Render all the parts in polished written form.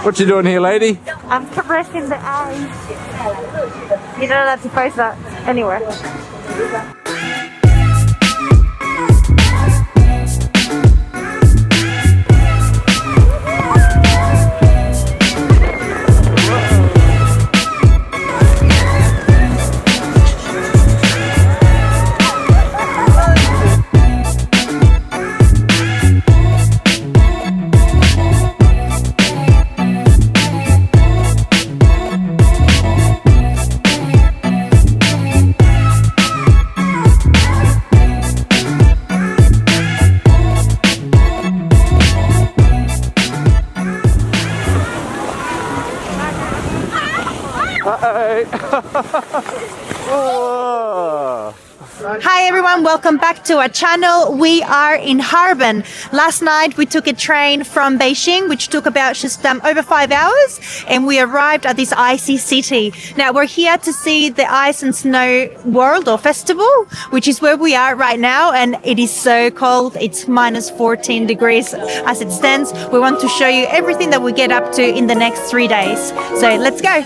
What you doing here, lady? I'm caressing the eyes. You don't have to post that anywhere. Hi everyone, welcome back to our channel. We are in Harbin. Last night we took a train from Beijing, which took about just over 5 hours, and we arrived at this icy city. Now we're here to see the Ice and Snow World or Festival, which is where we are right now, and it is so cold. It's minus 14 degrees as it stands. We want to show you everything that we get up to in the next 3 days. So let's go.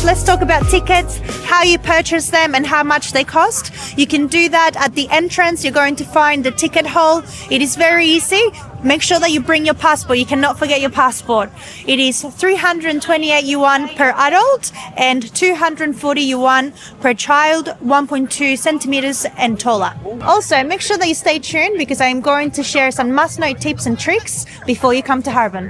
Let's talk about tickets, how you purchase them and how much they cost. You can do that at the entrance. You're going to find the ticket hall. It is very easy. Make sure that you bring your passport. You cannot forget your passport. It is 328 yuan per adult and 240 yuan per child, 1.2 centimeters and taller. Also, make sure that you stay tuned because I'm going to share some must-know tips and tricks before you come to Harbin.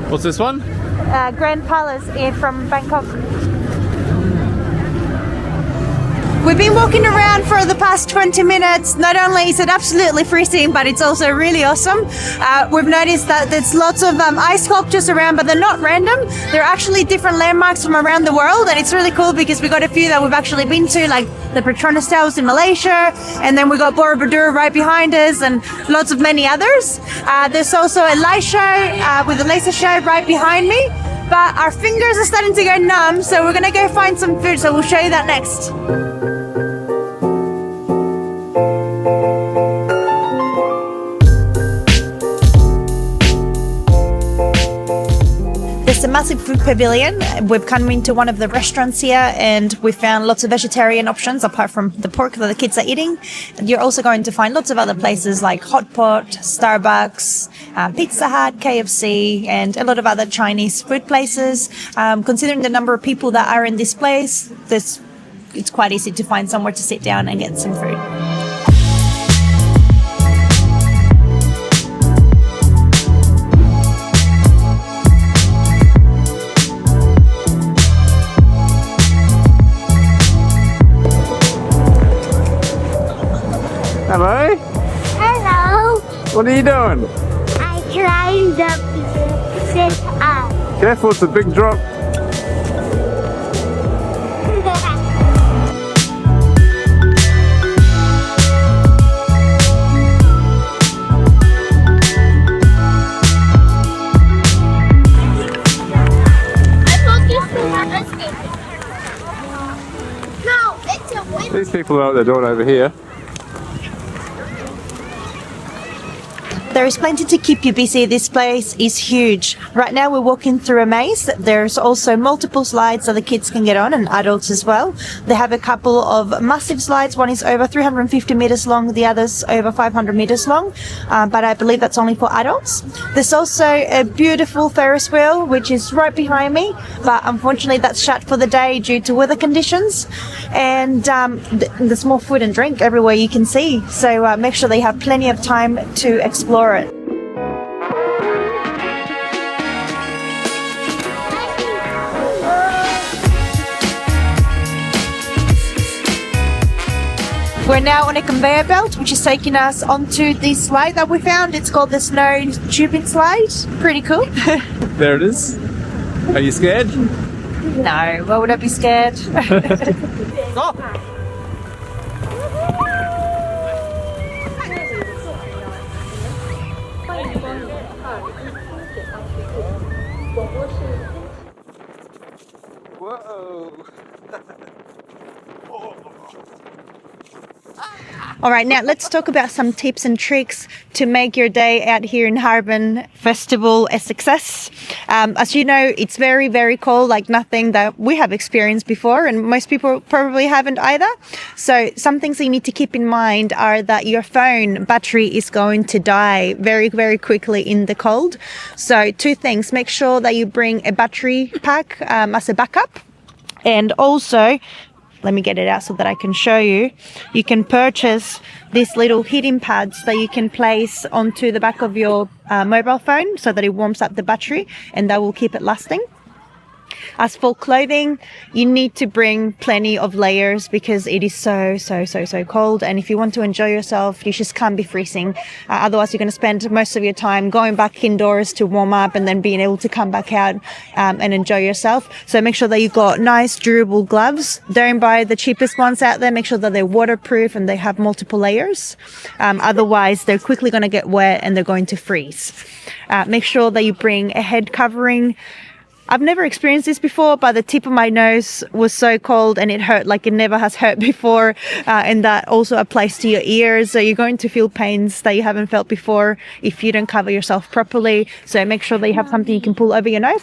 What's this one? Grand Palace from Bangkok. We've been walking around for the past 20 minutes. Not only is it absolutely freezing, but it's also really awesome. We've noticed that there's lots of ice sculptures around, but they're not random. They're actually different landmarks from around the world, and it's really cool because we got a few that we've actually been to, like the Petronas Towers in Malaysia, and then we got Borobudur right behind us, and lots of many others. There's also a light show with a laser show right behind me, but our fingers are starting to go numb, so we're gonna go find some food, so we'll show you that next. It's a massive food pavilion. We've come into one of the restaurants here and we found lots of vegetarian options apart from the pork that the kids are eating. And you're also going to find lots of other places like Hot Pot, Starbucks, Pizza Hut, KFC, and a lot of other Chinese food places. Considering the number of people that are in this place, it's quite easy to find somewhere to sit down and get some food. Hello? Hello. What are you doing? I climbed up to sit up. Careful, it's a big drop. These people are out there doing over here. There is plenty to keep you busy. This place is huge. Right now we're walking through a maze. There's also multiple slides that the kids can get on and adults as well. They have a couple of massive slides. One is over 350 meters long, the other's over 500 meters long, but I believe that's only for adults. There's also a beautiful Ferris wheel which is right behind me, but unfortunately that's shut for the day due to weather conditions. And there's more food and drink everywhere you can see, so make sure they have plenty of time to explore it. We're now on a conveyor belt, which is taking us onto this slide that we found. It's called the snow tubing slide. Pretty cool. There it is. Are you scared? No, why would I be scared? Oh. Whoa. All right, now let's talk about some tips and tricks to make your day out here in Harbin Festival a success. As you know, it's very, very cold, like nothing that we have experienced before, and most people probably haven't either. So some things that you need to keep in mind are that your phone battery is going to die very, very quickly in the cold. So two things, make sure that you bring a battery pack as a backup, and also let me get it out so that I can show you. You can purchase these little heating pads that you can place onto the back of your mobile phone so that it warms up the battery, and that will keep it lasting. As for clothing, you need to bring plenty of layers because it is so cold. And if you want to enjoy yourself, you just can't be freezing. Otherwise, you're going to spend most of your time going back indoors to warm up and then being able to come back out and enjoy yourself. So make sure that you've got nice, durable gloves. Don't buy the cheapest ones out there. Make sure that they're waterproof and they have multiple layers. Otherwise, they're quickly going to get wet and they're going to freeze. Make sure that you bring a head covering. I've never experienced this before, but the tip of my nose was so cold and it hurt like it never has hurt before. And that also applies to your ears. So you're going to feel pains that you haven't felt before if you don't cover yourself properly. So make sure that you have something you can pull over your nose.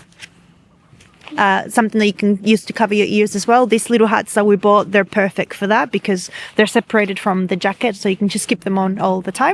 Something that you can use to cover your ears as well. These little hats that we bought, they're perfect for that because they're separated from the jacket, so you can just keep them on all the time.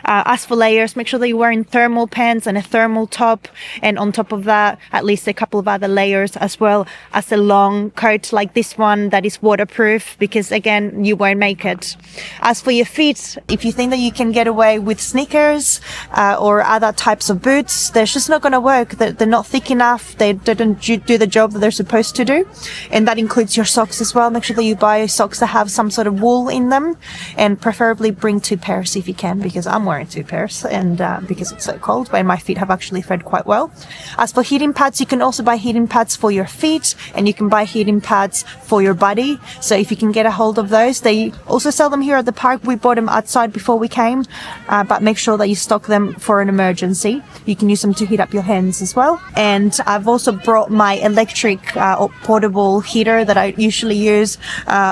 As for layers, make sure that you're wearing thermal pants and a thermal top, and on top of that, at least a couple of other layers, as well as a long coat like this one that is waterproof, because again, you won't make it. As for your feet, if you think that you can get away with sneakers or other types of boots, they're just not going to work. They're not thick enough. They don't do the job that they're supposed to do, and that includes your socks as well. Make sure that you buy socks that have some sort of wool in them, and preferably bring 2 pairs if you can, because I'm wearing 2 pairs and because it's so cold, but my feet have actually fared quite well. As for heating pads, you can also buy heating pads for your feet, and you can buy heating pads for your body. So if you can get a hold of those, they also sell them here at the park. We bought them outside before we came, but make sure that you stock them for an emergency. You can use them to heat up your hands as well. And I've also brought my electric or portable heater that I usually use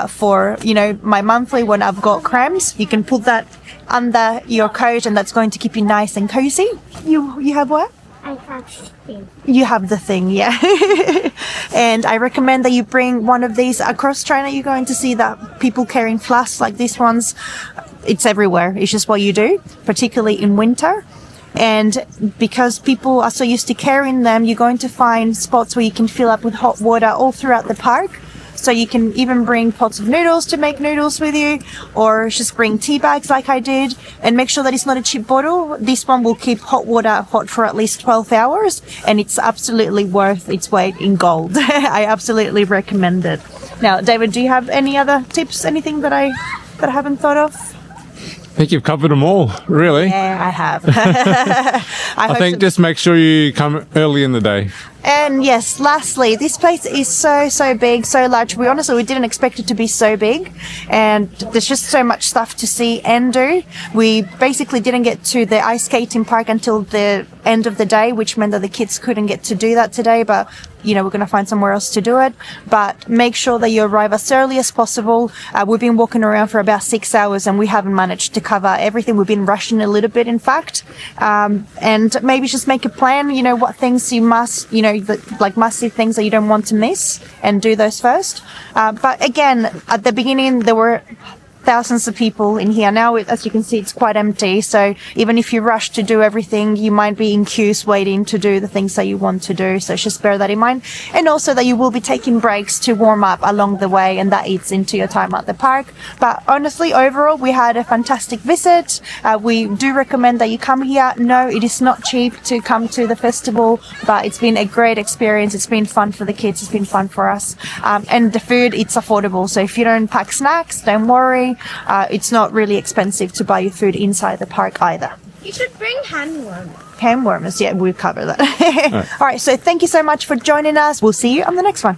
for, my monthly when I've got cramps. You can put that under your coat, and that's going to keep you nice and cozy. You have what? I have the thing. You have the thing, yeah. And I recommend that you bring one of these. Across China, you're going to see that people carrying flasks like these ones. It's everywhere. It's just what you do, particularly in winter. And because people are so used to carrying them, you're going to find spots where you can fill up with hot water all throughout the park. So you can even bring pots of noodles to make noodles with you, or just bring tea bags like I did, and make sure that it's not a cheap bottle. This one will keep hot water hot for at least 12 hours, and it's absolutely worth its weight in gold. I absolutely recommend it. Now, David, do you have any other tips, anything that I haven't thought of? I think you've covered them all, really. Yeah, I have. I think just make sure you come early in the day. And yes, lastly, this place is so big, so large. We didn't expect it to be so big, and there's just so much stuff to see and do. We basically didn't get to the ice skating park until the end of the day, which meant that the kids couldn't get to do that today, but we're going to find somewhere else to do it. But make sure that you arrive as early as possible. We've been walking around for about 6 hours and we haven't managed to cover everything. We've been rushing a little bit, in fact. And maybe just make a plan, what things you must, like massive things that you don't want to miss, and do those first. But again, at the beginning, there were thousands of people in here. Now, as you can see, it's quite empty. So even if you rush to do everything, you might be in queues waiting to do the things that you want to do. So just bear that in mind. And also that you will be taking breaks to warm up along the way, and that eats into your time at the park. But honestly, overall, we had a fantastic visit. We do recommend that you come here. No, it is not cheap to come to the festival, but it's been a great experience. It's been fun for the kids. It's been fun for us. And the food, it's affordable. So if you don't pack snacks, don't worry. It's not really expensive to buy your food inside the park either. You should bring handworms. Hand warmers, yeah, we'll cover that. All right, so thank you so much for joining us. We'll see you on the next one.